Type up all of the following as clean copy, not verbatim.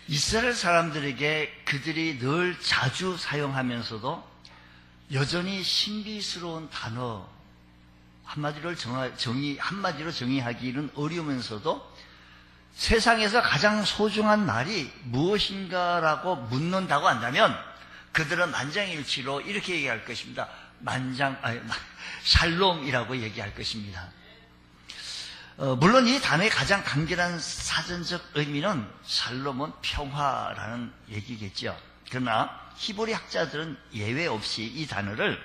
이스라엘 사람들에게 그들이 늘 자주 사용하면서도 여전히 신비스러운 단어 한마디로 정의하기는 어려우면서도 세상에서 가장 소중한 말이 무엇인가라고 묻는다고 한다면 그들은 만장일치로 이렇게 얘기할 것입니다. 샬롬이라고 얘기할 것입니다. 물론 이 단어의 가장 간결한 사전적 의미는 샬롬은 평화라는 얘기겠죠. 그러나 히브리 학자들은 예외 없이 이 단어를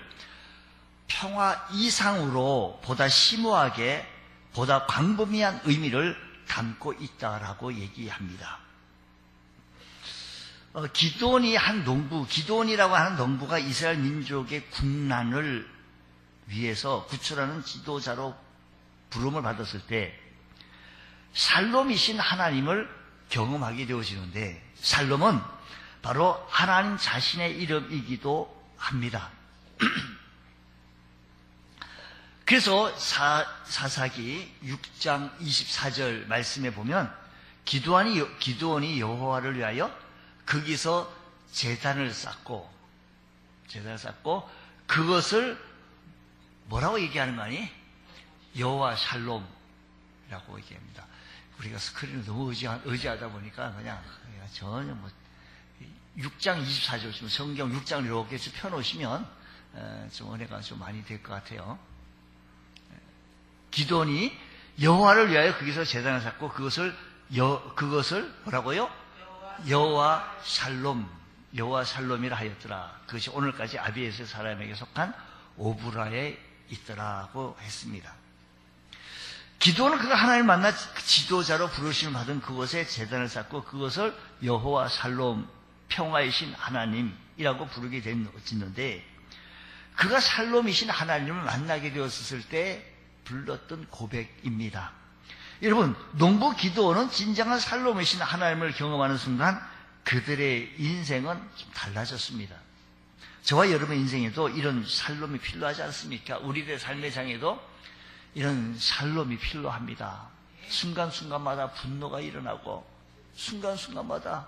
평화 이상으로 보다 심오하게 보다 광범위한 의미를 담고 있다라고 얘기합니다. 기드온이라고 하는 농부가 이스라엘 민족의 국난을 위해서 구출하는 지도자로 부름을 받았을 때 샬롬이신 하나님을 경험하게 되어지는데, 샬롬은 바로 하나님 자신의 이름이기도 합니다. 그래서 사사기 6장 24절 말씀에 보면 기드온이 여호와를 위하여 거기서 제단을 쌓고 그것을 뭐라고 얘기하는 거 아니? 여호와 샬롬이라고 얘기합니다. 우리가 스크린을 너무 의지하다 보니까 그냥 전혀 6장 24절 지금 성경 6장을 이렇게 펴놓으시면 좀 은혜가 좀 많이 될 것 같아요. 기드온이 여호와를 위하여 거기서 제단을 쌓고 그것을 뭐라고요? 여호와 샬롬이라 하였더라. 그것이 오늘까지 아비에스 사람에게 속한 오브라에 있더라고 했습니다. 기드온은 그가 하나님을 만나 지도자로 부르심을 받은 그곳에 제단을 쌓고 그것을 여호와 샬롬, 평화이신 하나님이라고 부르게 됐는데, 그가 샬롬이신 하나님을 만나게 되었을 때 불렀던 고백입니다. 여러분, 농부 기드온은 진정한 샬롬이신 하나님을 경험하는 순간 그들의 인생은 좀 달라졌습니다. 저와 여러분의 인생에도 이런 샬롬이 필요하지 않습니까? 우리들의 삶의 장에도 이런 샬롬이 필요합니다. 순간순간마다 분노가 일어나고 순간순간마다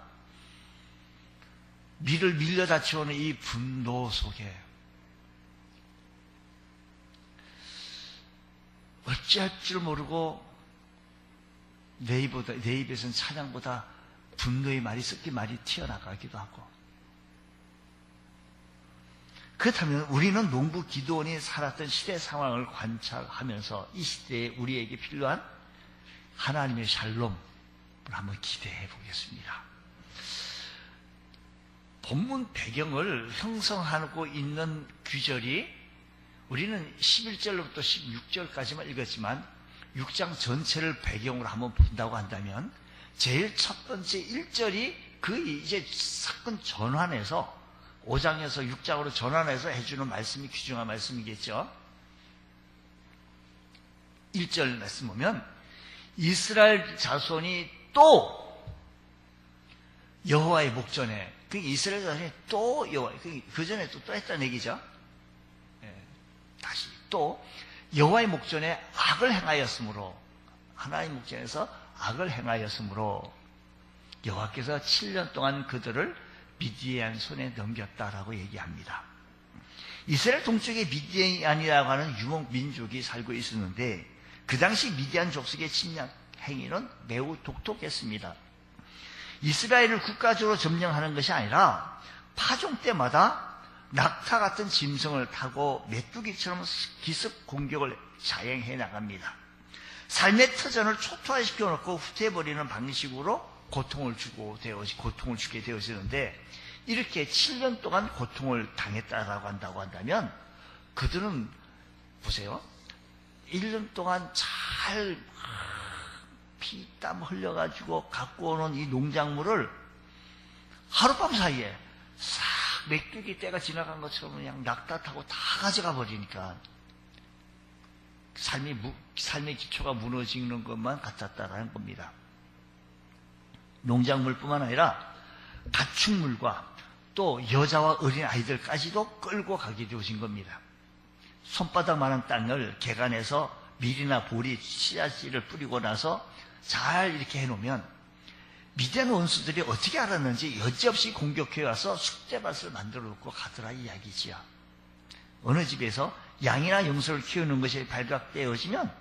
미를 밀려다치오는 이 분노 속에 어찌할 줄 모르고 내 입에서는 찬양보다 분노의 말이 섞인 말이 튀어나가기도 하고, 그렇다면 우리는 농부 기드온이 살았던 시대 상황을 관찰하면서 이 시대에 우리에게 필요한 하나님의 샬롬을 한번 기대해 보겠습니다. 본문 배경을 형성하고 있는 규절이 우리는 11절로부터 16절까지만 읽었지만 6장 전체를 배경으로 한번 본다고 한다면 제일 첫 번째 1절이 그 이제 사건 전환해서 5장에서 6장으로 전환해서 해주는 말씀이 귀중한 말씀이겠죠. 1절 말씀 보면 이스라엘 자손이 또 여호와의 목전에, 그 이스라엘 자손이 또 여호와, 그 전에 또 했다는 얘기죠. 다시 또 여호와의 목전에 악을 행하였으므로, 하나님 목전에서 악을 행하였으므로 여호와께서 7년 동안 그들을 미디안 손에 넘겼다라고 얘기합니다. 이스라엘 동쪽에 미디안이라고 하는 유목 민족이 살고 있었는데 그 당시 미디안 족속의 침략 행위는 매우 독특했습니다. 이스라엘을 국가적으로 점령하는 것이 아니라 파종 때마다 낙타 같은 짐승을 타고 메뚜기처럼 기습 공격을 자행해 나갑니다. 삶의 터전을 초토화시켜 놓고 후퇴해버리는 방식으로 고통을 주게 되어지는데, 이렇게 7년 동안 고통을 당했다라고 한다면 그들은 보세요. 1년 동안 잘 피땀 흘려가지고 갖고 오는 이 농작물을 하룻밤 사이에 싹 메뚜기 때가 지나간 것처럼 그냥 낙타 타고 다 가져가 버리니까 삶의 기초가 무너지는 것만 같았다라는 겁니다. 농작물뿐만 아니라 가축물과 또 여자와 어린 아이들까지도 끌고 가게 되어진 겁니다. 손바닥만한 땅을 개간해서 밀이나 보리, 씨앗씨를 뿌리고 나서 잘 이렇게 해놓으면 미디안 원수들이 어떻게 알았는지 여지없이 공격해 와서 숫대밭을 만들어 놓고 가더라 이야기지요. 어느 집에서 양이나 염소를 키우는 것이 발각되어지면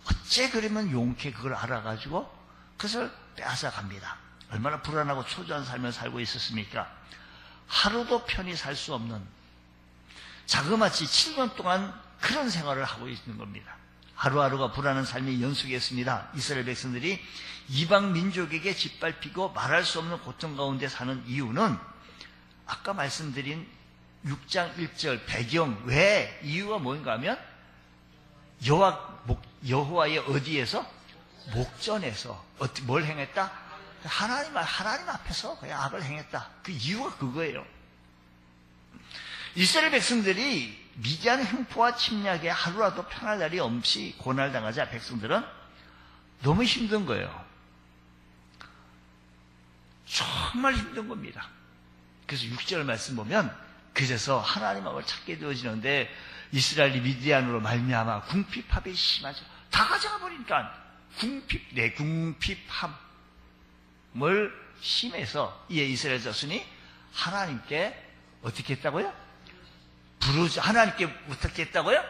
어째 그러면 용케 그걸 알아가지고 그것을 빼앗아 갑니다. 얼마나 불안하고 초조한 삶을 살고 있었습니까? 하루도 편히 살 수 없는 자그마치 7년 동안 그런 생활을 하고 있는 겁니다. 하루하루가 불안한 삶이 연속이었습니다. 이스라엘 백성들이 이방 민족에게 짓밟히고 말할 수 없는 고통 가운데 사는 이유는 아까 말씀드린 6장 1절 배경 왜 이유가 뭔가 하면 여호와의 어디에서? 목전에서 뭘 행했다? 하나님 앞에서 그냥 악을 행했다. 그 이유가 그거예요. 이스라엘 백성들이 미디안 횡포와 침략에 하루라도 편할 날이 없이 고난당하자 백성들은 너무 힘든 거예요. 정말 힘든 겁니다. 그래서 6절 말씀 보면 그래서 하나님 앞을 찾게 되어지는데 이스라엘이 미디안으로 말미암아 궁핍함이 심하죠. 다 가져가 버리니까 궁핍함을 심해서 이에 이스라엘 자손이 하나님께 어떻게 했다고요? 하나님께 어떻게 했다고요?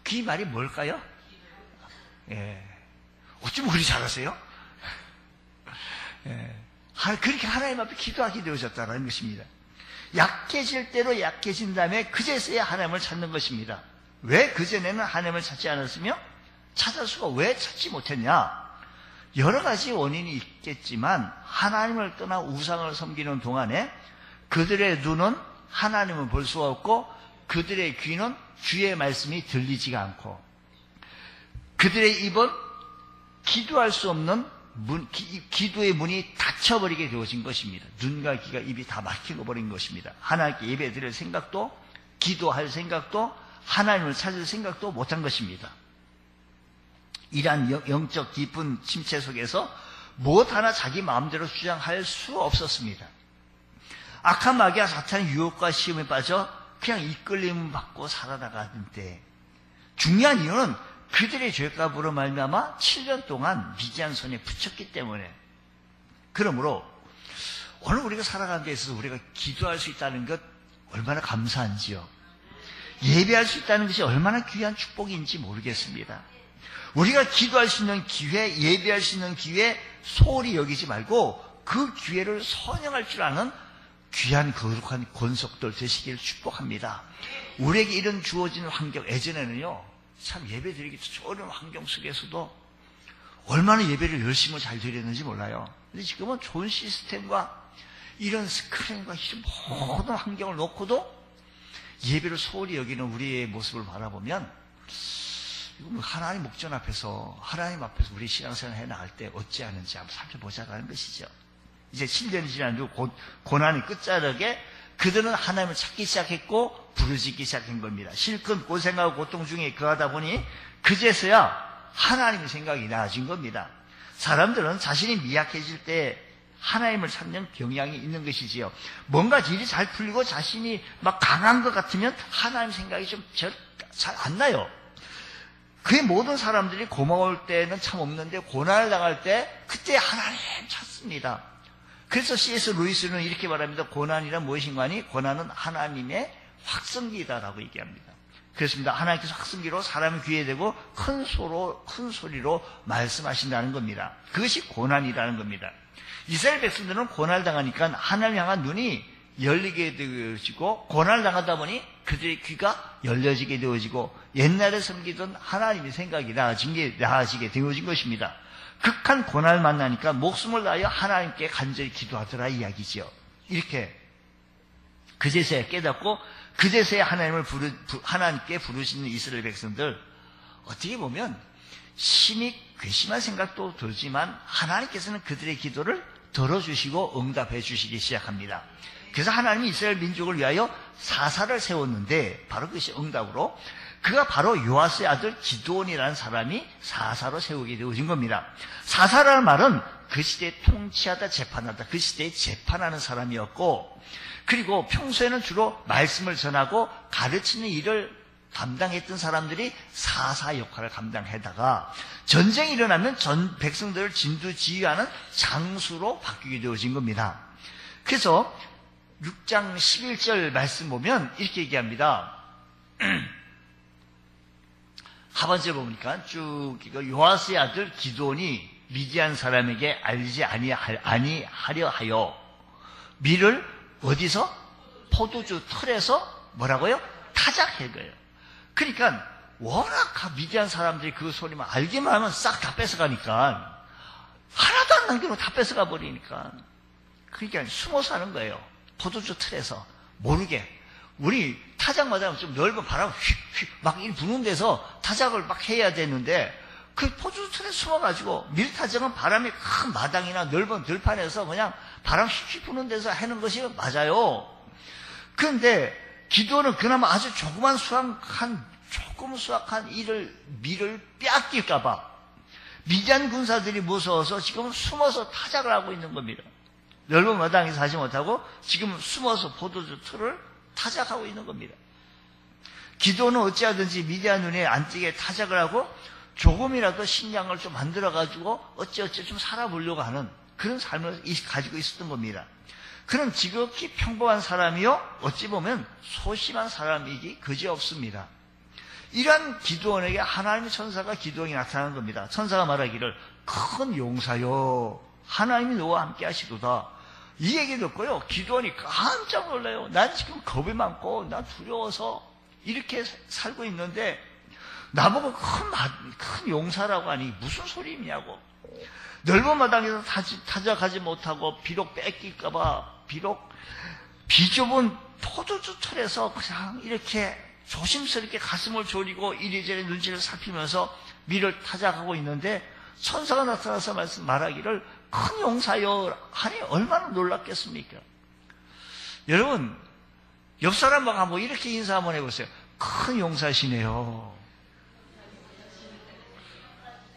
그 말이 뭘까요? 예. 어쩜 그리 잘하세요? 예. 그렇게 하나님 앞에 기도하게 되어졌다는 것입니다. 약해질 대로 약해진 다음에 그제서야 하나님을 찾는 것입니다. 왜 그전에는 하나님을 찾지 않았으며 찾아서가 왜 찾지 못했냐? 여러 가지 원인이 있겠지만 하나님을 떠나 우상을 섬기는 동안에 그들의 눈은 하나님을 볼 수가 없고 그들의 귀는 주의 말씀이 들리지가 않고 그들의 입은 기도할 수 없는 기도의 문이 닫혀버리게 되어진 것입니다. 눈과 귀가 입이 다 막혀버린 것입니다. 하나님께 예배 드릴 생각도 기도할 생각도 하나님을 찾을 생각도 못한 것입니다. 이러한 영적 깊은 침체 속에서 무엇 하나 자기 마음대로 주장할 수 없었습니다. 악한 마귀와 사탄의 유혹과 시험에 빠져 그냥 이끌림 받고 살아나가는데 중요한 이유는 그들의 죄값으로 말미암아 7년 동안 미디안 손에 붙였기 때문에 그러므로 오늘 우리가 살아가는 데 있어서 우리가 기도할 수 있다는 것 얼마나 감사한지요. 예배할 수 있다는 것이 얼마나 귀한 축복인지 모르겠습니다. 우리가 기도할 수 있는 기회, 예배할 수 있는 기회 소홀히 여기지 말고 그 기회를 선영할 줄 아는 귀한 거룩한 권속들 되시기를 축복합니다. 우리에게 이런 주어진 환경, 예전에는요 참 예배 드리기 어려운 환경 속에서도 얼마나 예배를 열심히 잘 드렸는지 몰라요. 근데 지금은 좋은 시스템과 이런 스크린과 이런 모든 환경을 놓고도 예배를 소홀히 여기는 우리의 모습을 바라보면 하나님 목전 앞에서 하나님 앞에서 우리 신앙생활 해나갈 때 어찌하는지 한번 살펴보자는 것이죠. 이제 7년이 지난 후 고난의 끝자락에 그들은 하나님을 찾기 시작했고 부르짖기 시작한 겁니다. 실컷 고생하고 고통 중에 거하다 보니 그제서야 하나님의 생각이 나아진 겁니다. 사람들은 자신이 미약해질 때 하나님을 찾는 경향이 있는 것이지요. 뭔가 일이 잘 풀리고 자신이 막 강한 것 같으면 하나님 생각이 좀 잘 안 나요. 그의 모든 사람들이 고마울 때는 참 없는데 고난을 당할 때 그때 하나님 찾습니다. 그래서 C.S. 루이스는 이렇게 말합니다. 고난이란 무엇인가 하니 고난은 하나님의 확성기다라고 얘기합니다. 그렇습니다. 하나님께서 확성기로 사람의 귀에 대고 큰 소리로 말씀하신다는 겁니다. 그것이 고난이라는 겁니다. 이스라엘 백성들은 고난을 당하니까 하나님 향한 눈이 열리게 되어지고 고난을 당하다 보니 그들의 귀가 열려지게 되어지고 옛날에 섬기던 하나님의 생각이 나아지게 되어진 것입니다. 극한 고난을 만나니까 목숨을 다하여 하나님께 간절히 기도하더라 이야기지요. 이렇게 그제서야 깨닫고 그제서야 하나님께 부르시는 이스라엘 백성들 어떻게 보면 심히 괘씸한 생각도 들지만 하나님께서는 그들의 기도를 들어주시고 응답해 주시기 시작합니다. 그래서 하나님이 이스라엘 민족을 위하여 사사를 세웠는데 바로 그것이 응답으로 그가 바로 요아스의 아들 기드온이라는 사람이 사사로 세우게 되어진 겁니다. 사사라는 말은 그 시대에 통치하다 재판하다 그 시대에 재판하는 사람이었고 그리고 평소에는 주로 말씀을 전하고 가르치는 일을 감당했던 사람들이 사사 역할을 감당하다가 전쟁이 일어나면 전 백성들을 진두지휘하는 장수로 바뀌게 되어진 겁니다. 그래서 6장 11절 말씀 보면 이렇게 얘기합니다. 하반절 보니까 쭉 요아스의 아들 기드온이 미디안 사람에게 알지 아니하려 하여 밀을 어디서? 포도주 틀에서 뭐라고요? 타작한 거예요. 그러니까 워낙 미디안 사람들이 그 소리만 알기만 하면 싹 다 뺏어가니까 하나도 안 남기고 다 뺏어가 버리니까 그러니까 숨어 사는 거예요. 포도주 틀에서 모르게. 우리 타작마다 좀 넓은 바람 휙휙 막 부는 데서 타작을 막 해야 되는데 그 포도주 틀에 숨어가지고 밀타작은 바람이 큰 마당이나 넓은 들판에서 그냥 바람 휙휙 부는 데서 하는 것이 맞아요. 그런데 기드온은 그나마 아주 조금 수확한 밀을 빼앗길까봐 미디안 군사들이 무서워서 지금 숨어서 타작을 하고 있는 겁니다. 넓은 마당에서 하지 못하고 지금 숨어서 포도주 틀을 타작하고 있는 겁니다. 기드온은 어찌하든지 미디안 눈에 안 띄게 타작을 하고 조금이라도 식량을 좀 만들어가지고 어찌어찌 좀 살아보려고 하는 그런 삶을 가지고 있었던 겁니다. 그는 지극히 평범한 사람이요 어찌 보면 소심한 사람이기 그지없습니다. 이러한 기드온에게 하나님의 천사가 기드온이 나타나는 겁니다. 천사가 말하기를 큰 용사여 하나님이 너와 함께 하시도다. 이 얘기 듣고요 기드온이 깜짝 놀라요. 난 지금 겁이 많고 난 두려워서 이렇게 살고 있는데 나보고 큰 용사라고 하니 무슨 소리냐고. 넓은 마당에서 타작하지 못하고 비록 뺏길까봐 비록 비좁은 포도주 틀에서 그냥 이렇게 조심스럽게 가슴을 졸이고 이리저리 눈치를 살피면서 밀을 타작하고 있는데 천사가 나타나서 말하기를 큰 용사여 하니 얼마나 놀랐겠습니까? 여러분 옆 사람하고 한번 이렇게 인사 한번 해보세요. 큰 용사시네요.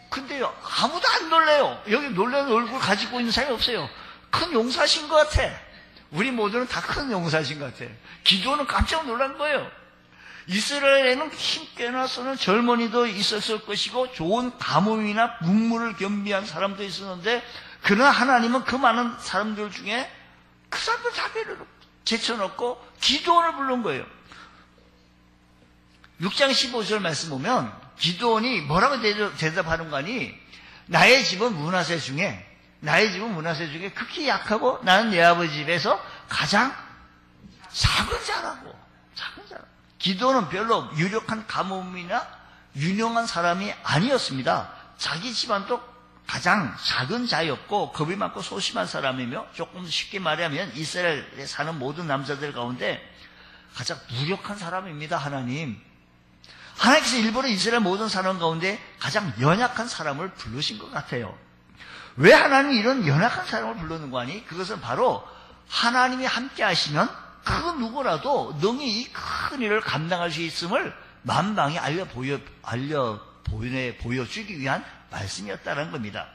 근데요 아무도 안 놀래요. 여기 놀라는 얼굴 가지고 있는 사람이 없어요. 큰 용사신 것 같아. 우리 모두는 다 큰 용사신 것 같아. 기드온은 깜짝 놀란 거예요. 이스라엘에는 힘께나 쓰는 젊은이도 있었을 것이고 좋은 가뭄이나 문물을 겸비한 사람도 있었는데 그러나 하나님은 그 많은 사람들 중에 그 사람들 다 제쳐놓고 기드온을 부른 거예요. 6장 15절 말씀 보면 기드온이 뭐라고 대답하는 거니 나의 집은 므낫세 중에 극히 약하고 나는 내 아버지 집에서 가장 작은 자라고. 기드온은 별로 유력한 가뭄이나 유능한 사람이 아니었습니다. 자기 집안도 가장 작은 자였고 겁이 많고 소심한 사람이며 조금 쉽게 말하면 이스라엘에 사는 모든 남자들 가운데 가장 무력한 사람입니다. 하나님께서 일부러 이스라엘 모든 사람 가운데 가장 연약한 사람을 부르신 것 같아요. 왜 하나님이 이런 연약한 사람을 부르는 거 아니? 그것은 바로 하나님이 함께 하시면 그 누구라도 능히 이 큰 일을 감당할 수 있음을 만방에 보여주기 위한 말씀이었다는 겁니다.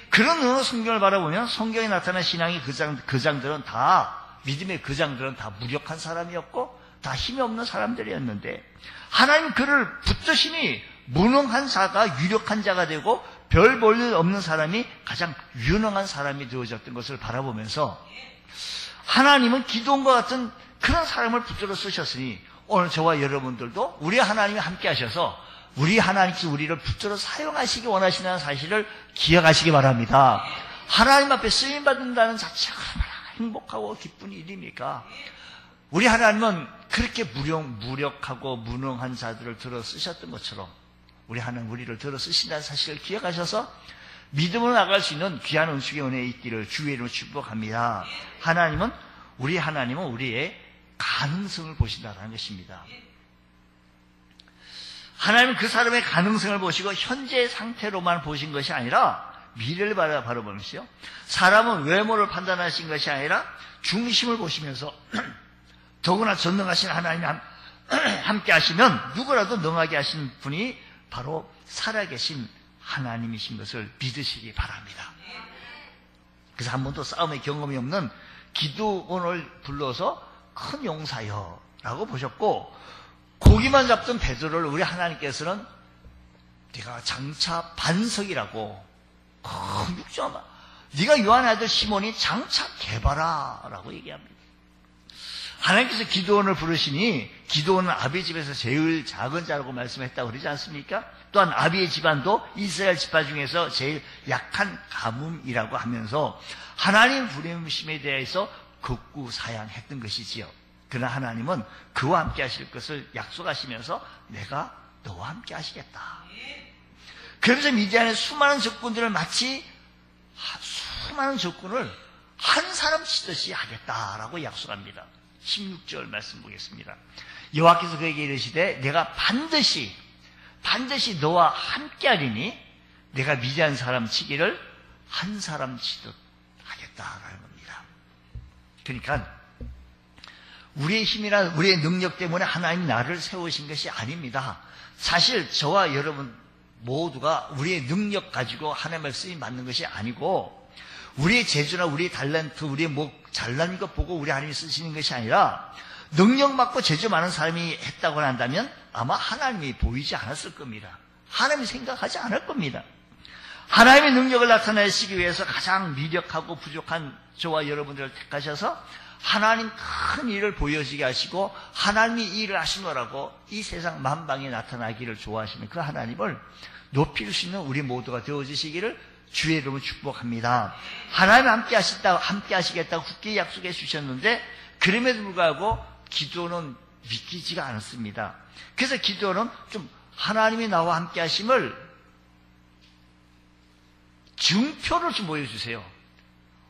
그런 성경을 바라보면 성경에 나타난 신앙의 거장들은 다 믿음의 거장들은 다 무력한 사람이었고 다 힘이 없는 사람들이었는데 하나님 그를 붙드시니 무능한 자가 유력한 자가 되고 별 볼 일 없는 사람이 가장 유능한 사람이 되어졌던 것을 바라보면서 하나님은 기드온과 같은 그런 사람을 붙들어 쓰셨으니 오늘 저와 여러분들도 우리 하나님이 함께 하셔서 우리 하나님께서 우리를 붙들어 사용하시기 원하시는 사실을 기억하시기 바랍니다. 하나님 앞에 쓰임받는다는 자체가 얼마나 행복하고 기쁜 일입니까? 우리 하나님은 그렇게 무력하고 무능한 자들을 들어 쓰셨던 것처럼 우리 하나님 우리를 들어 쓰신다는 사실을 기억하셔서 믿음으로 나갈 수 있는 귀한 은숙의 은혜에 있기를 주의 이름으로 축복합니다. 우리 하나님은 우리의 가능성을 보신다는 것입니다. 하나님은 그 사람의 가능성을 보시고 현재의 상태로만 보신 것이 아니라 미래를 바라보면서요. 사람은 외모를 판단하신 것이 아니라 중심을 보시면서 더구나 전능하신 하나님이 함께 하시면 누구라도 능하게 하신 분이 바로 살아계신 하나님이신 것을 믿으시기 바랍니다. 그래서 한 번도 싸움의 경험이 없는 기드온을 불러서 큰 용사여 라고 보셨고 고기만 잡던 베드로를 우리 하나님께서는 네가 장차 반석이라고, 육정아, 네가 요한의 아들 시몬이 장차 개바라 라고 얘기합니다. 하나님께서 기드온을 부르시니 기드온은 아비의 집에서 제일 작은 자라고 말씀했다고 그러지 않습니까? 또한 아비의 집안도 이스라엘 지파 중에서 제일 약한 가뭄이라고 하면서 하나님 부르심에 대해서 극구사양했던 것이지요. 그러나 하나님은 그와 함께 하실 것을 약속하시면서 내가 너와 함께 하시겠다. 그래서 미디안의 수많은 적군들을 마치 수많은 적군을 한 사람 치듯이 하겠다라고 약속합니다. 16절 말씀 보겠습니다. 여호와께서 그에게 이르시되 내가 반드시 너와 함께 하리니 내가 미디안 사람 치기를 한 사람 치듯 하겠다라는 겁니다. 그러니까 우리의 힘이나 우리의 능력 때문에 하나님 나를 세우신 것이 아닙니다. 사실 저와 여러분 모두가 우리의 능력 가지고 하나님의 쓰임 받는 것이 아니고 우리의 재주나 우리의 달란트, 우리의 잘난 것 보고 우리 하나님이 쓰시는 것이 아니라 능력 받고 재주 많은 사람이 했다고 한다면 아마 하나님이 보이지 않았을 겁니다. 하나님이 생각하지 않을 겁니다. 하나님의 능력을 나타내시기 위해서 가장 미력하고 부족한 저와 여러분들을 택하셔서 하나님 큰 일을 보여지게 하시고 하나님이 이 일을 하시노라고 이 세상 만방에 나타나기를 좋아하시는 그 하나님을 높일 수 있는 우리 모두가 되어주시기를 주의 이름으로 축복합니다. 하나님 함께 하시겠다고 굳게 약속해 주셨는데 그럼에도 불구하고 기도는 믿기지가 않았습니다. 그래서 기도는 좀 하나님이 나와 함께 하심을 증표를 좀 보여주세요.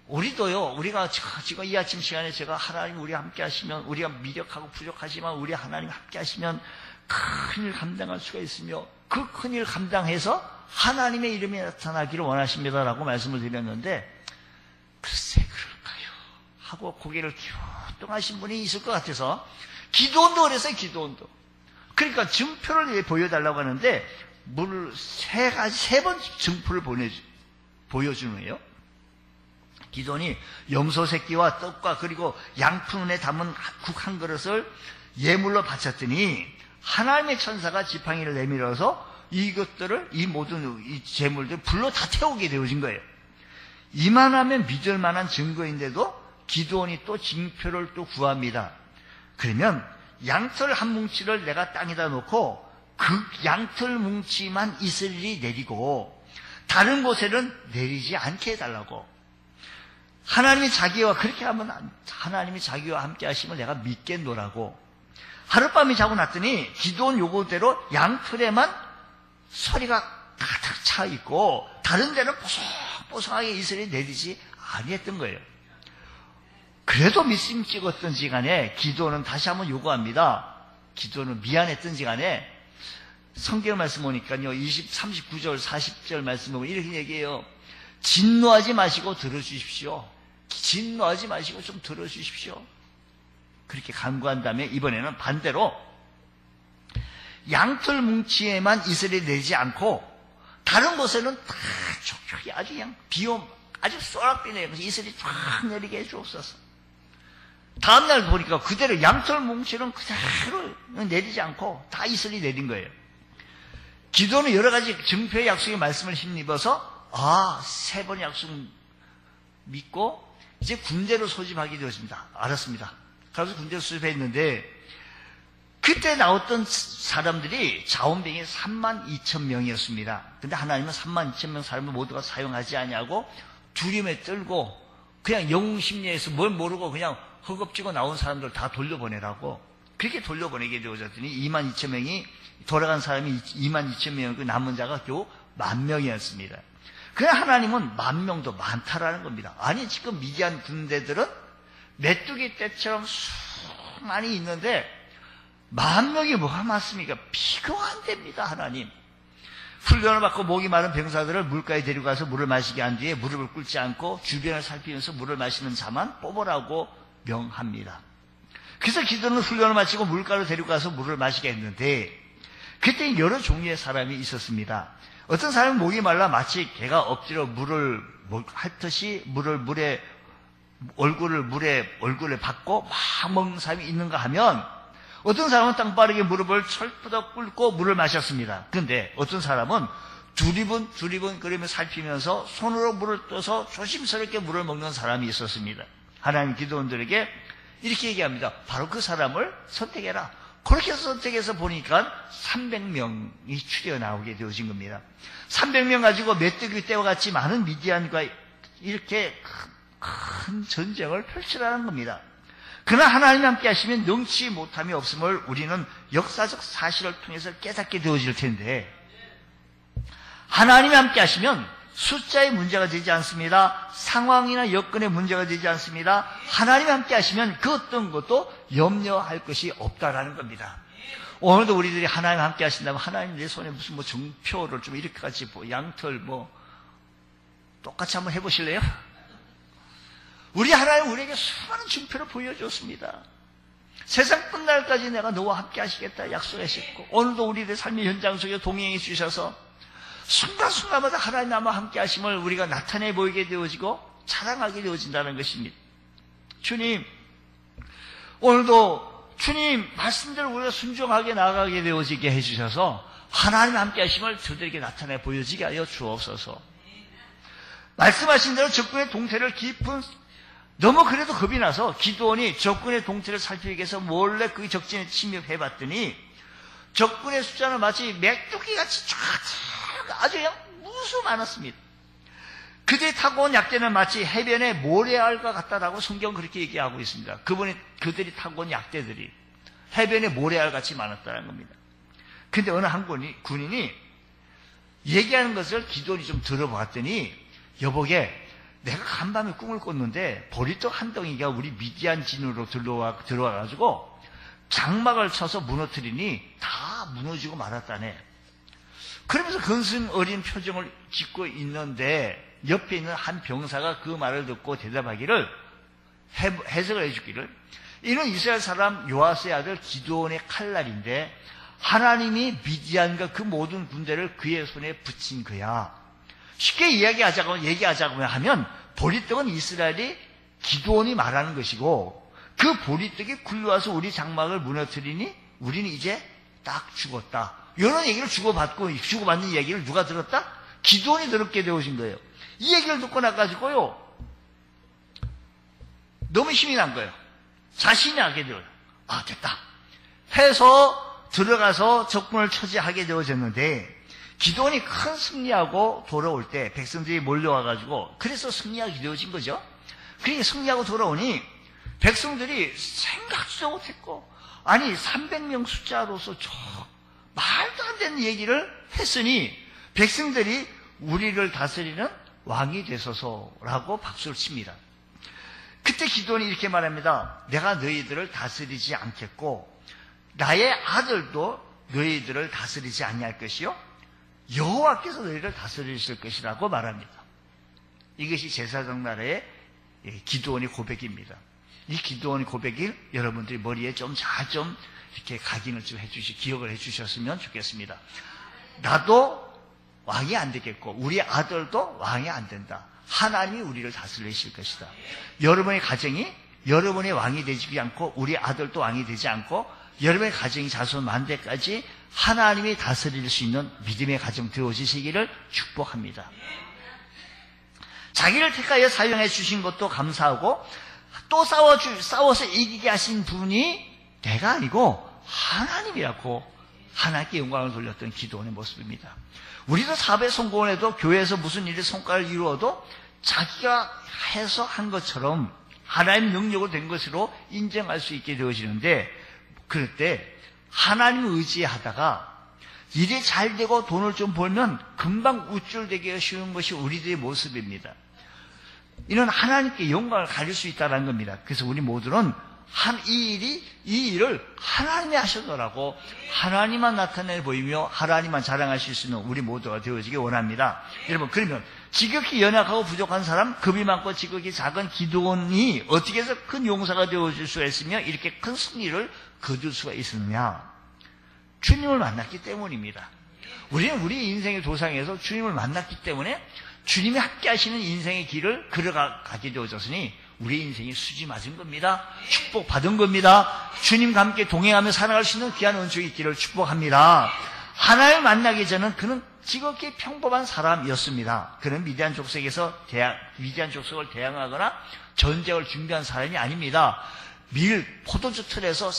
우리도요, 우리가 지금 이 아침 시간에 제가 하나님 우리 함께 하시면, 우리가 미력하고 부족하지만 우리 하나님 함께 하시면 큰일 감당할 수가 있으며 그 큰일 감당해서 하나님의 이름이 나타나기를 원하십니다라고 말씀을 드렸는데 글쎄 그럴까요? 하고 고개를 갸우뚱하신 분이 있을 것 같아서 기도원도 그랬어요. 기도원도. 그러니까 증표를 보여달라고 하는데 세 번 증표를 보여주는 거예요. 기도원이 염소 새끼와 떡과 그리고 양푼에 담은 국 한 그릇을 예물로 바쳤더니 하나님의 천사가 지팡이를 내밀어서 이것들을 이 모든 이 재물들 불로 다 태우게 되어진 거예요. 이만하면 믿을 만한 증거인데도 기도원이 또 징표를 또 구합니다. 그러면 양털 한 뭉치를 내가 땅에다 놓고 그 양털 뭉치만 이스라엘이 내리고 다른 곳에는 내리지 않게 해달라고. 하나님이 자기와 그렇게 하면 하나님이 자기와 함께 하시면 내가 믿겠노라고. 하룻밤이 자고 났더니 기도원 요구대로 양털에만 서리가 가득 차 있고 다른 데는 뽀송뽀송하게 이스라엘이 내리지 아니했던 거예요. 그래도 믿음 찍었던지 간에 기도는 다시 한번 요구합니다. 기도는 미안했던지 간에 성경 말씀 보니까요. 39절 40절 말씀 보면 이렇게 얘기해요. 진노하지 마시고 들어주십시오. 진노하지 마시고 좀 들어주십시오. 그렇게 간구한 다음에 이번에는 반대로 양털 뭉치에만 이스라엘이 내지 않고 다른 곳에는 다 촉촉히 아주 그냥 비옴 아주 쏘락비 내면서 이스라엘이 쫙 내리게 해주옵소서. 다음날 보니까 그대로 양털 뭉치는 그대로 내리지 않고 다 이스라엘이 내린 거예요. 기도는 여러 가지 증표의 약속의 말씀을 힘입어서 세 번의 약속 믿고 이제 군대로 소집하게 되었습니다. 알았습니다. 그래서 군대로 소집했는데 그때 나왔던 사람들이 자원병이 32,000명이었습니다. 근데 하나님은 32,000명 사람을 모두가 사용하지 아니하고 두려움에 떨고 그냥 영웅심리에서 뭘 모르고 그냥 허겁지겁 나온 사람들 다 돌려보내라고 그렇게 돌려보내게 되어졌더니 22,000명이 돌아간 사람이 22,000명이고 남은 자가 겨우 10,000명이었습니다. 그냥 하나님은 10,000명도 많다라는 겁니다. 아니 지금 미디안 군대들은 메뚜기 떼처럼 많이 있는데 10,000명이 뭐가 많습니까? 비교가 안 됩니다. 하나님. 훈련을 받고 목이 마른 병사들을 물가에 데려가서 물을 마시게 한 뒤에 무릎을 꿇지 않고 주변을 살피면서 물을 마시는 자만 뽑으라고 명합니다. 그래서 기도는 훈련을 마치고 물가로 데려가서 물을 마시게 했는데 그때 여러 종류의 사람이 있었습니다. 어떤 사람은 목이 말라 마치 개가 엎드려 물을 핥듯이 얼굴을 받고 막 먹는 사람이 있는가 하면 어떤 사람은 땅바닥에 무릎을 철푸덕 꿇고 물을 마셨습니다. 그런데 어떤 사람은 두리번 그러며 살피면서 손으로 물을 떠서 조심스럽게 물을 먹는 사람이 있었습니다. 하나님 기도원들에게 이렇게 얘기합니다. 바로 그 사람을 선택해라. 그렇게 선택해서 보니까 300명이 추려 나오게 되어진 겁니다. 300명 가지고 메뚜기 떼와 같이 많은 미디안과 이렇게 큰 전쟁을 펼치라는 겁니다. 그러나 하나님 함께 하시면 능치 못함이 없음을 우리는 역사적 사실을 통해서 깨닫게 되어질 텐데, 하나님 함께 하시면 숫자의 문제가 되지 않습니다. 상황이나 여건의 문제가 되지 않습니다. 하나님 함께 하시면 그 어떤 것도 염려할 것이 없다라는 겁니다. 오늘도 우리들이 하나님 함께 하신다면 하나님 내 손에 무슨 정표를 좀 이렇게 같이 양털 똑같이 한번 해보실래요? 우리 하나님 우리에게 수많은 증표를 보여줬습니다. 세상 끝날까지 내가 너와 함께 하시겠다 약속하셨고, 오늘도 우리들의 삶의 현장 속에 동행해 주셔서 순간순간마다 하나님 나와 함께 하심을 우리가 나타내 보이게 되어지고 자랑하게 되어진다는 것입니다. 주님, 오늘도 주님 말씀대로 우리가 순종하게 나아가게 되어지게 해주셔서 하나님 함께 하심을 저들에게 나타내 보여지게 하여 주옵소서. 말씀하신 대로 적군의 동태를 너무 그래도 겁이 나서 기드온이 적군의 동태를 살피기 위해서 몰래 그 적진에 침입해봤더니 적군의 숫자는 마치 메뚜기같이 쫙 아주 그냥 무수 많았습니다. 그들이 타고 온 약대는 마치 해변의 모래알과 같다라고 성경은 그렇게 얘기하고 있습니다. 그들이 타고 온 약대들이 해변의 모래알같이 많았다는 겁니다. 근데 어느 한 군인이 얘기하는 것을 기드온이 좀 들어봤더니, 여보게, 내가 간밤에 꿈을 꿨는데 보리떡 한 덩이가 우리 미디안 진으로 들어와가지고 장막을 쳐서 무너뜨리니 다 무너지고 말았다네. 그러면서 근심 어린 표정을 짓고 있는데 옆에 있는 한 병사가 그 말을 듣고 대답하기를, 해석을 해주기를, 이는 이스라엘 사람 요아스의 아들 기드온의 칼날인데 하나님이 미디안과 그 모든 군대를 그의 손에 붙인 거야. 쉽게 얘기하자고 하면 보리떡은 이스라엘이 기드온이 말하는 것이고, 그 보리떡이 굴러와서 우리 장막을 무너뜨리니 우리는 이제 딱 죽었다. 이런 얘기를 주고받는 얘기를 누가 들었다? 기드온이 들었게 되어진 거예요. 이 얘기를 듣고 나가지고요, 너무 힘이 난 거예요. 자신이 하게 되어요. 아, 됐다 해서 들어가서 적군을 처치하게 되어졌는데, 기드온이 큰 승리하고 돌아올 때 백성들이 몰려와가지고, 그래서 승리하게 되어진 거죠. 그러니까 승리하고 돌아오니 백성들이 생각지도 못했고, 아니 300명 숫자로서 말도 안 되는 얘기를 했으니 백성들이 우리를 다스리는 왕이 되소서라고 박수를 칩니다. 그때 기드온이 이렇게 말합니다. 내가 너희들을 다스리지 않겠고 나의 아들도 너희들을 다스리지 아니할 것이요 여호와께서 너희를 다스리실 것이라고 말합니다. 이것이 제사장 나라의 기드온의 고백입니다. 이 기드온의 고백을 여러분들이 머리에 잘 이렇게 각인을 기억을 해주셨으면 좋겠습니다. 나도 왕이 안 되겠고 우리 아들도 왕이 안 된다. 하나님이 우리를 다스리실 것이다. 여러분의 가정이 여러분의 왕이 되지 않고 우리 아들도 왕이 되지 않고 여러분의 가정이 자손 만대까지 하나님이 다스릴 수 있는 믿음의 가정 되어지시기를 축복합니다. 자기를 택하여 사용해 주신 것도 감사하고 또 싸워서 이기게 하신 분이 내가 아니고 하나님이라고 하나님께 영광을 돌렸던 기도원의 모습입니다. 우리도 사업에 성공을 해도 교회에서 무슨 일이 성과를 이루어도 자기가 해서 한 것처럼 하나님 능력으로 된 것으로 인정할 수 있게 되어지는데, 그럴 때 하나님을 의지하다가 일이 잘 되고 돈을 좀 벌면 금방 우쭐대기가 쉬운 것이 우리들의 모습입니다. 이는 하나님께 영광을 가질 수 있다는 겁니다. 그래서 우리 모두는 이 일을 하나님이 하셨더라고 하나님만 나타내 보이며 하나님만 자랑하실 수 있는 우리 모두가 되어지기 원합니다. 여러분, 그러면 지극히 연약하고 부족한 사람, 급이 많고 지극히 작은 기드온이 어떻게 해서 큰 용사가 되어줄 수가 있으며 이렇게 큰 승리를 거둘 수가 있었느냐? 주님을 만났기 때문입니다. 우리는 우리 인생의 도상에서 주님을 만났기 때문에 주님이 함께 하시는 인생의 길을 걸어가게 되어졌으니 우리 인생이 수지 맞은 겁니다. 축복받은 겁니다. 주님과 함께 동행하며 살아갈 수 있는 귀한 은총이 있기를 축복합니다. 하나님을 만나기 전에는 그는 지극히 평범한 사람이었습니다. 그는 미디안 족속을 대항하거나 전쟁을 준비한 사람이 아닙니다. 포도주 틀에서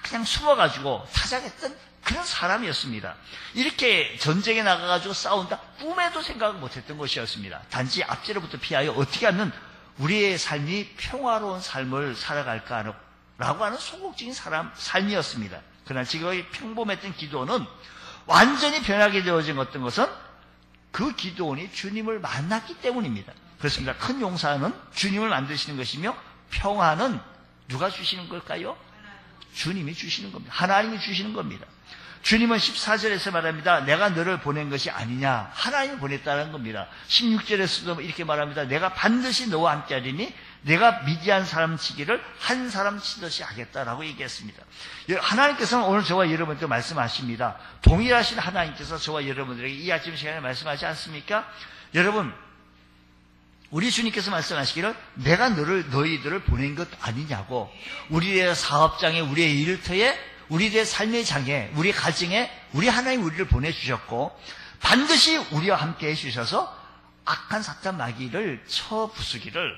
그냥 숨어가지고 타작했던 그런 사람이었습니다. 이렇게 전쟁에 나가가지고 싸운다? 꿈에도 생각을 못했던 것이었습니다. 단지 압제로부터 피하여 어떻게 하면 우리의 삶이 평화로운 삶을 살아갈까라고 하는 소극적인 삶이었습니다. 그러나 지금의 평범했던 기도는 완전히 변하게 되어진 어떤 것은 그 기도원이 주님을 만났기 때문입니다. 그렇습니다. 큰 용사는 주님을 만드시는 것이며 평화는 누가 주시는 걸까요? 주님이 주시는 겁니다. 하나님이 주시는 겁니다. 주님은 14절에서 말합니다. 내가 너를 보낸 것이 아니냐. 하나님이 보냈다는 겁니다. 16절에서도 이렇게 말합니다. 내가 반드시 너와 함께하리니 내가 미디안 사람 치기를 한 사람 치듯이 하겠다라고 얘기했습니다. 하나님께서는 오늘 저와 여러분께 말씀하십니다. 동일하신 하나님께서 저와 여러분들에게 이 아침 시간에 말씀하지 않습니까? 여러분, 우리 주님께서 말씀하시기를 내가 너희들을 보낸 것 아니냐고. 우리의 사업장에, 우리의 일터에, 우리의 삶의 장에, 우리 가정에 우리 하나님 우리를 보내주셨고 반드시 우리와 함께 해주셔서 악한 사탄 마귀를 쳐 부수기를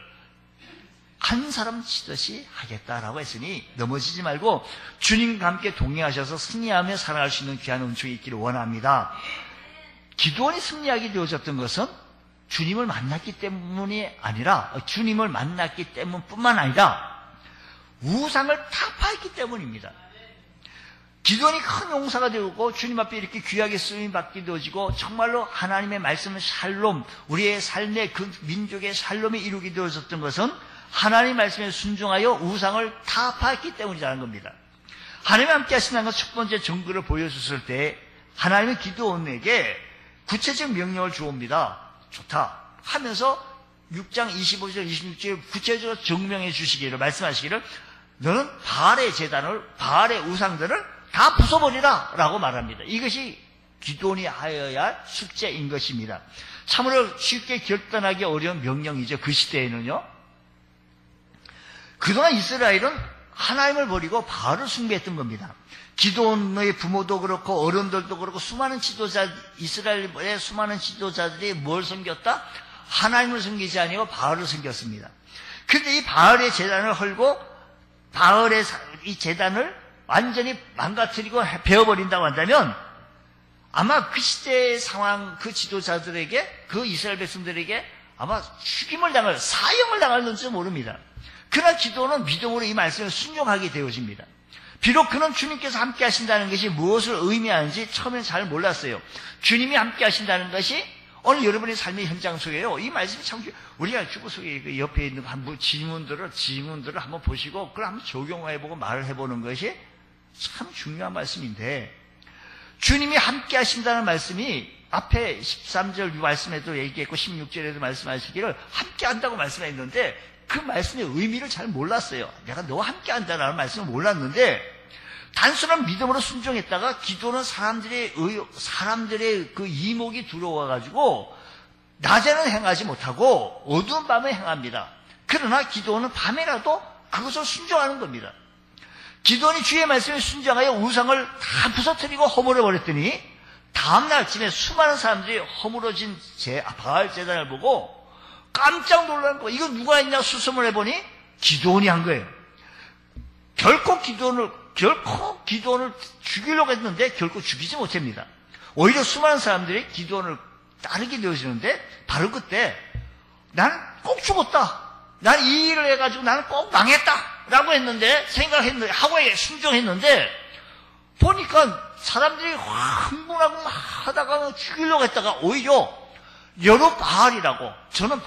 한 사람 치듯이 하겠다라고 했으니 넘어지지 말고 주님과 함께 동행하셔서 승리하며 살아갈 수 있는 귀한 은총이 있기를 원합니다. 기도원이 승리하게 되어졌던 것은 주님을 만났기 때문이 아니라 주님을 만났기 때문뿐만 아니라 우상을 타파했기 때문입니다. 기도원이 큰 용사가 되고 주님 앞에 이렇게 귀하게 쓰임받게 되어지고 정말로 하나님의 말씀은 샬롬, 우리의 삶의 그 민족의 샬롬이 이루게 되어졌던 것은 하나님의 말씀에 순종하여 우상을 타파했기 때문이라는 겁니다. 하나님과 함께 하신다는 것 첫 번째 증거를 보여줬을 때 하나님은 기도원에게 구체적 명령을 주옵니다. 좋다 하면서 6장 25절 26절 구체적으로 증명해 주시기를 말씀하시기를 너는 바알의 제단을 바알의 우상들을 다 부숴버리라 라고 말합니다. 이것이 기도원이 하여야 할 숙제인 것입니다. 참으로 쉽게 결단하기 어려운 명령이죠. 그 시대에는요. 그동안 이스라엘은 하나님을 버리고 바알을 숭배했던 겁니다. 기도원의 부모도 그렇고 어른들도 그렇고 수많은 이스라엘의 수많은 지도자들이 뭘 섬겼다? 하나님을 섬기지 아니고 바알을 섬겼습니다. 그런데 이 바알의 제단을 헐고 바알의 이 제단을 완전히 망가뜨리고 베어버린다고 한다면 아마 그 시대의 상황, 그 지도자들에게, 그 이스라엘 백성들에게 아마 죽임을 당할, 사형을 당할는지 모릅니다. 그러나 기도는 믿음으로 이 말씀을 순종하게 되어집니다. 비록 그는 주님께서 함께 하신다는 것이 무엇을 의미하는지 처음에는 잘 몰랐어요. 주님이 함께 하신다는 것이 오늘 여러분의 삶의 현장 속에요. 이 말씀이 참, 우리가 주보 속에 옆에 있는 지문들을 한번 보시고 그걸 한번 적용해보고 말을 해보는 것이 참 중요한 말씀인데, 주님이 함께 하신다는 말씀이 앞에 13절 말씀에도 얘기했고 16절에도 말씀하시기를 함께 한다고 말씀했는데 그 말씀의 의미를 잘 몰랐어요. 내가 너와 함께 한다는 말씀을 몰랐는데 단순한 믿음으로 순종했다가 기도는 사람들의 그 이목이 들어와가지고 낮에는 행하지 못하고 어두운 밤에 행합니다. 그러나 기도는 밤에라도 그것을 순종하는 겁니다. 기도원이 주의 말씀에 순종하여 우상을 다 부서뜨리고 허물어 버렸더니 다음날 아침에 수많은 사람들이 허물어진 바알 제단을 보고 깜짝 놀라는 거예요. 이거 누가 했냐 수습을 해보니 기도원이 한 거예요. 결코 기도원을 죽이려고 했는데 결코 죽이지 못합니다. 오히려 수많은 사람들이 기도원을 따르게 되어지는데 바로 그때 나는 꼭 죽었다. 난 이 일을 해가지고 나는 꼭 망했다. 라고 했는데, 하고 순종했는데, 보니까 사람들이 흥분하고 막 하다가 죽이려고 했다가 오히려 여러 바알이라고, 저는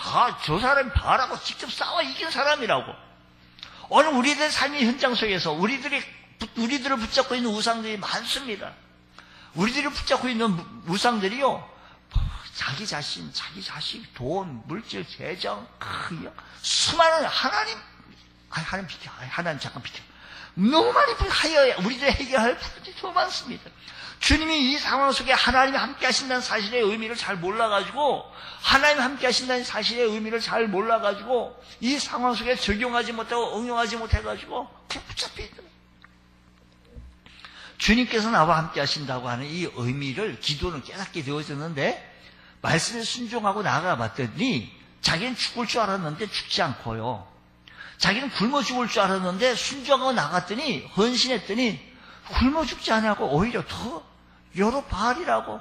저 사람이 바알하고 직접 싸워 이긴 사람이라고. 오늘 우리들의 삶의 현장 속에서 우리들을 붙잡고 있는 우상들이 많습니다. 우리들이 붙잡고 있는 우상들이요, 자기 자식, 돈, 물질, 재정, 수많은 하나님 비켜. 하나님 잠깐 비켜. 너무 많이 하여야 우리들이 해결할 부분이 더 많습니다. 주님이 이 상황 속에 하나님이 함께 하신다는 사실의 의미를 잘 몰라가지고, 하나님이 함께 하신다는 사실의 의미를 잘 몰라가지고, 이 상황 속에 적용하지 못하고 응용하지 못해가지고 붙잡혀 있더라고요. 주님께서 나와 함께 하신다고 하는 이 의미를 기도는 깨닫게 되어졌는데, 말씀에 순종하고 나아가 봤더니 자기는 죽을 줄 알았는데 죽지 않고요, 자기는 굶어 죽을 줄 알았는데 순종하고 나갔더니, 헌신했더니 굶어 죽지 않고 오히려 더 여러 바알이라고.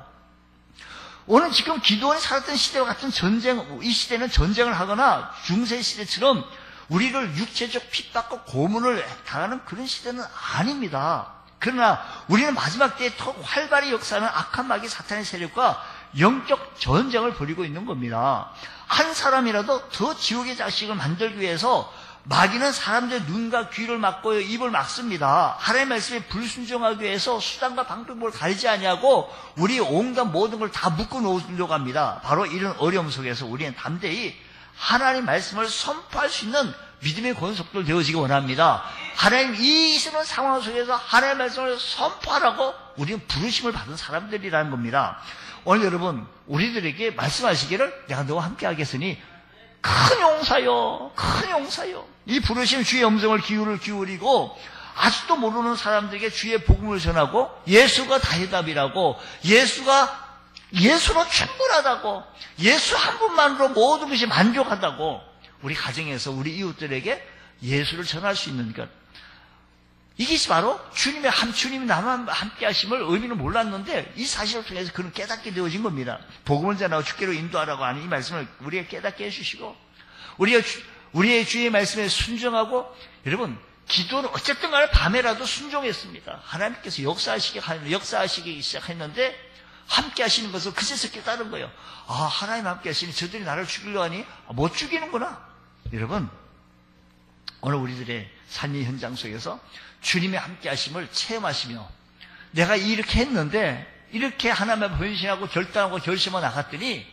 오늘 지금 기도원이 살았던 시대와 같은 전쟁, 이 시대는 전쟁을 하거나 중세 시대처럼 우리를 육체적 핍박과 고문을 당하는 그런 시대는 아닙니다. 그러나 우리는 마지막 때에 더 활발히 역사하는 악한 마귀 사탄의 세력과 영적 전쟁을 벌이고 있는 겁니다. 한 사람이라도 더 지옥의 자식을 만들기 위해서 마귀는 사람들의 눈과 귀를 막고 입을 막습니다. 하나님의 말씀에 불순종하기 위해서 수단과 방법을 가리지 아니하고 우리 온갖 모든 걸 다 묶어 놓으려고 합니다. 바로 이런 어려움 속에서 우리는 담대히 하나님 말씀을 선포할 수 있는 믿음의 권속들 되어지기 원합니다. 하나님 이 이런 상황 속에서 하나님의 말씀을 선포하라고 우리는 부르심을 받은 사람들이라는 겁니다. 오늘 여러분, 우리들에게 말씀하시기를 내가 너와 함께 하겠으니 큰 용사요, 큰 용사요. 이 부르심 주의 음성을 기울이고 아직도 모르는 사람들에게 주의 복음을 전하고, 예수가 다해답이라고, 예수로 충분하다고, 예수 한 분만으로 모든 것이 만족하다고, 우리 가정에서 우리 이웃들에게 예수를 전할 수 있는 것, 이것이 바로 주님이 나만 함께 하심을 의미는 몰랐는데 이 사실을 통해서 그는 깨닫게 되어진 겁니다. 복음을 전하고 주께로 인도하라고 하는 이 말씀을 우리에게 깨닫게 해주시고, 우리의 주의 말씀에 순종하고, 여러분 기도는 어쨌든 간에 밤에라도 순종했습니다. 하나님께서 역사하시기 시작했는데 함께 하시는 것을 그제서 깨달은 거예요. 아, 하나님 함께 하시니 저들이 나를 죽이려 하니 못 죽이는구나. 여러분, 오늘 우리들의 삶의 현장 속에서 주님의 함께 하심을 체험하시며, 내가 이렇게 했는데 이렇게 하나님 앞에 변신하고 결단하고 결심하고 나갔더니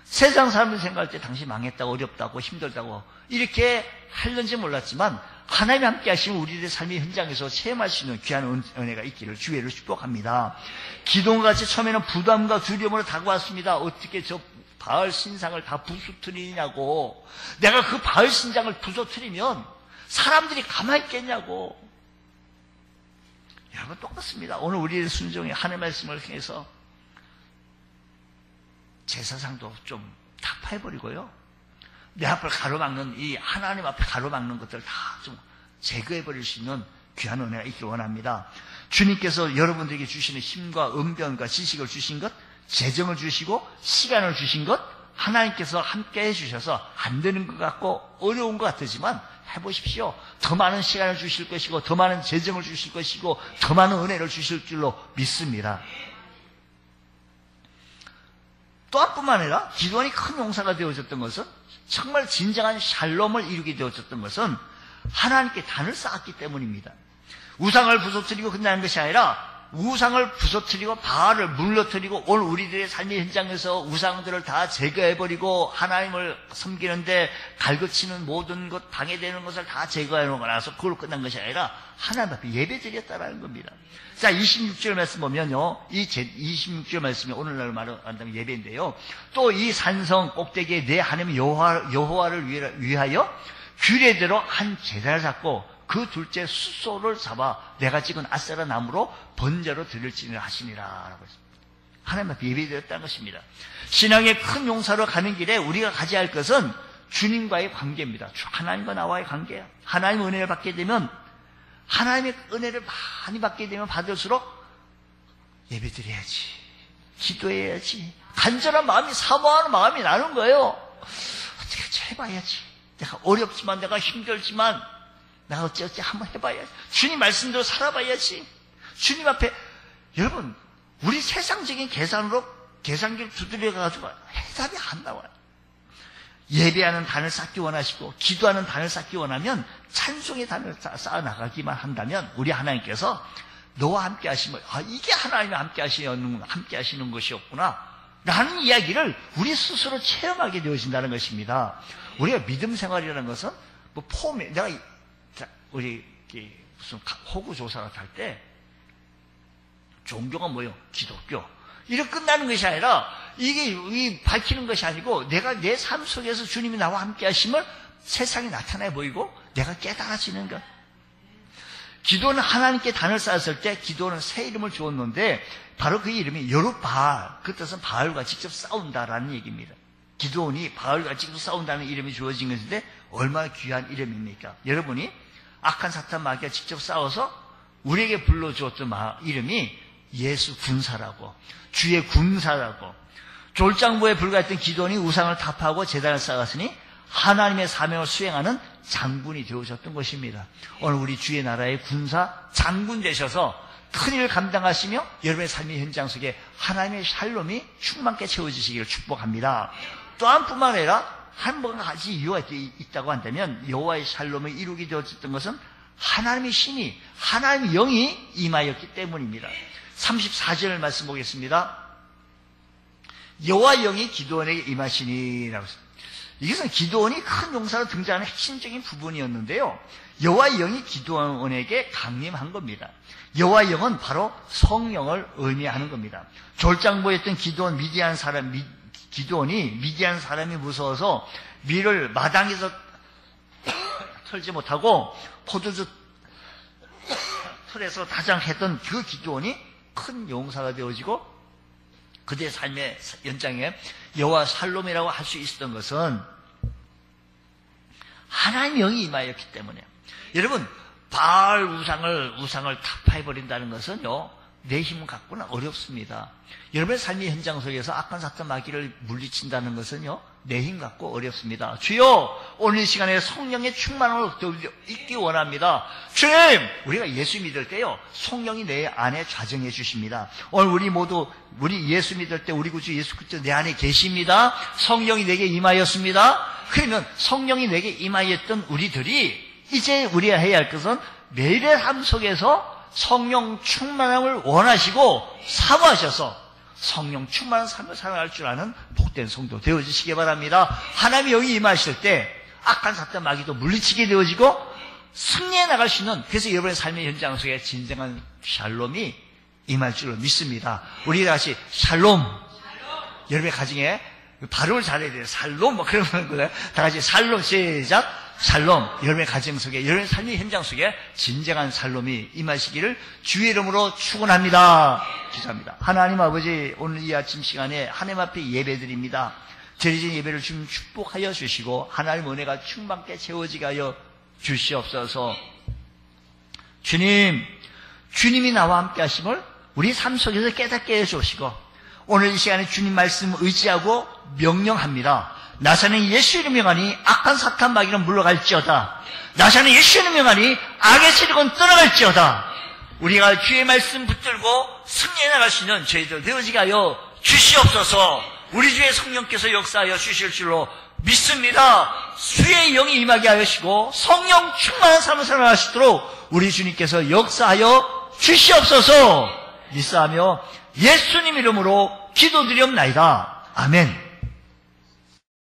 세상 사람들 생각할 때 당신 망했다고, 어렵다고, 힘들다고 이렇게 할는지 몰랐지만 하나님이 함께 하시면 우리들의 삶의 현장에서 체험할 수 있는 귀한 은혜가 있기를 주의를 축복합니다. 기도같이 처음에는 부담과 두려움으로 다가왔습니다. 어떻게 저 바알 신상을 다 부수트리냐고, 내가 그 바알 신상을 부수트리면 사람들이 가만히 있겠냐고. 여러분 똑같습니다. 오늘 우리의 순종이 하나님의 말씀을 통해서 제사상도 좀 타파해버리고요, 내 앞을 가로막는 이 하나님 앞에 가로막는 것들을 다 좀 제거해버릴 수 있는 귀한 은혜가 있길 원합니다. 주님께서 여러분들에게 주시는 힘과 은변과 지식을 주신 것, 재정을 주시고 시간을 주신 것, 하나님께서 함께 해주셔서 안 되는 것 같고 어려운 것 같지만 해보십시오. 더 많은 시간을 주실 것이고 더 많은 재정을 주실 것이고 더 많은 은혜를 주실 줄로 믿습니다. 또한 뿐만 아니라 기도원이 큰 용사가 되어졌던 것은, 정말 진정한 샬롬을 이루게 되어졌던 것은 하나님께 단을 쌓았기 때문입니다. 우상을 부서뜨리고 끝나는 것이 아니라 우상을 부서뜨리고 바알을 물러뜨리고 오늘 우리들의 삶의 현장에서 우상들을 다 제거해버리고 하나님을 섬기는데 갈그치는 모든 것, 방해되는 것을 다 제거해놓고 나서 그걸로 끝난 것이 아니라 하나님 앞에 예배드렸다라는 겁니다. 자, 26절 말씀 보면요, 이 26절 말씀이 오늘날 말한다면 예배인데요, 또 이 산성 꼭대기에 내 하나님 여호와를 위하여 규례대로 한 제단을 잡고 그 둘째 숫소를 잡아 내가 찍은 아세라 나무로 번제로 드릴지니라 하시니라 라고 했습니다. 하나님 앞에 예배드렸다는 것입니다. 신앙의 큰 용사로 가는 길에 우리가 가져야 할 것은 주님과의 관계입니다. 하나님과 나와의 관계예요. 하나님의 은혜를 받게 되면, 하나님의 은혜를 많이 받게 되면 받을수록 예배드려야지, 기도해야지, 간절한 마음이, 사모하는 마음이 나는 거예요. 어떻게 해봐야지, 내가 어렵지만, 내가 힘들지만 내가 어찌어찌 한번 해봐야지, 주님 말씀대로 살아봐야지. 주님 앞에, 여러분 우리 세상적인 계산으로 계산기를 두드려가지고 해답이 안 나와요. 예배하는 단을 쌓기 원하시고 기도하는 단을 쌓기 원하면 찬송의 단을 쌓아 나가기만 한다면 우리 하나님께서 너와 함께 하시면, 아, 이게 하나님이 함께 하시는 것이었구나 라는 이야기를 우리 스스로 체험하게 되어진다는 것입니다. 우리가 믿음 생활이라는 것은 뭐 내가 우리 무슨 호구 조사 같을 때 종교가 뭐예요? 기독교. 이렇게 끝나는 것이 아니라 이게 밝히는 것이 아니고 내가 내 삶 속에서 주님이 나와 함께 하심을 세상에 나타내 보이고 내가 깨달아지는 것. 기도는 하나님께 단을 쌓았을 때 기도는 새 이름을 주었는데 바로 그 이름이 여룻바알, 그 뜻은 바알과 직접 싸운다라는 얘기입니다. 기도원이 바알과 직접 싸운다는 이름이 주어진 것인데 얼마나 귀한 이름입니까? 여러분이 악한 사탄 마귀가 직접 싸워서 우리에게 불러주었던 이름이 예수 군사라고, 주의 군사라고, 졸장부에 불과했던 기도원이 우상을 타파하고 제단을 쌓았으니 하나님의 사명을 수행하는 장군이 되어졌던 것입니다. 오늘 우리 주의 나라의 군사 장군 되셔서 큰일을 감당하시며 여러분의 삶의 현장 속에 하나님의 샬롬이 충만케 채워지시기를 축복합니다. 또한 뿐만 아니라 한 가지 이유가 있다고 한다면 여호와의 샬롬을 이루게 되어졌던 것은 하나님의 신이, 하나님의 영이 임하였기 때문입니다. 34절 말씀 보겠습니다. 여호와의 영이 기도원에게 임하시니라고 했습니다. 이것은 기도원이 큰 용사로 등장하는 핵심적인 부분이었는데요. 여호와의 영이 기도원에게 강림한 겁니다. 여호와의 영은 바로 성령을 의미하는 겁니다. 졸장부였던 기도원이 미디안 사람이 무서워서 밀을 마당에서 털지 못하고 포도주 틀에서 다장했던 그 기도원이 큰 용사가 되어지고 그들의 삶의 연장에 여호와 샬롬이라고 할 수 있었던 것은 하나님의 영이 임하였기 때문에. 여러분, 바알 우상을 타파해버린다는 것은요, 내 힘을 갖고는 어렵습니다. 여러분의 삶의 현장 속에서 악한 사탄 마귀를 물리친다는 것은요, 내 힘 갖고 어렵습니다. 주여, 오늘 이 시간에 성령의 충만함을 잊기 원합니다. 주님, 우리가 예수 믿을 때요, 성령이 내 안에 좌정해 주십니다. 오늘 우리 예수 믿을 때 우리 구주 예수 그리스도 내 안에 계십니다. 성령이 내게 임하였습니다. 그러면 성령이 내게 임하였던 우리들이 이제 우리가 해야 할 것은 매일의 삶 속에서 성령 충만함을 원하시고 사모하셔서 성령 충만한 삶을 살아갈 줄 아는 복된 성도 되어주시기 바랍니다. 하나님의 영이 임하실 때 악한 사탄 마귀도 물리치게 되어지고 승리해 나갈 수 있는, 그래서 여러분의 삶의 현장 속에 진정한 샬롬이 임할 줄로 믿습니다. 우리 다시 샬롬. 여러분의 가정에 발음을 잘해야 돼요. 샬롬 뭐 그러면 거예요. 다 같이 샬롬 시작. 샬롬. 여러분의 가정 속에, 여러분의 삶의 현장 속에 진정한 샬롬이 임하시기를 주의 이름으로 축원합니다. 기도합니다. 하나님 아버지, 오늘 이 아침 시간에 하나님 앞에 예배드립니다. 드리진 예배를 주님 축복하여 주시고 하나님 은혜가 충만케 채워지게 하여 주시옵소서. 주님이 나와 함께 하심을 우리 삶 속에서 깨닫게 해주시고 오늘 이 시간에 주님 말씀 의지하고 명령합니다. 나사는 예수 이름 명하니 악한 사탄 마귀는 물러갈지어다. 나사는 예수 이름 명하니 악의 세력은 떠나갈지어다. 우리가 주의 말씀 붙들고 승리해 나갈 수 있는 저희들 되어지게 하여 주시옵소서. 우리 주의 성령께서 역사하여 주실 줄로 믿습니다. 주의 영이 임하게 하시고 성령 충만한 삶을 살아가시도록 우리 주님께서 역사하여 주시옵소서. 믿사하며 예수님 이름으로 기도드리옵나이다. 아멘.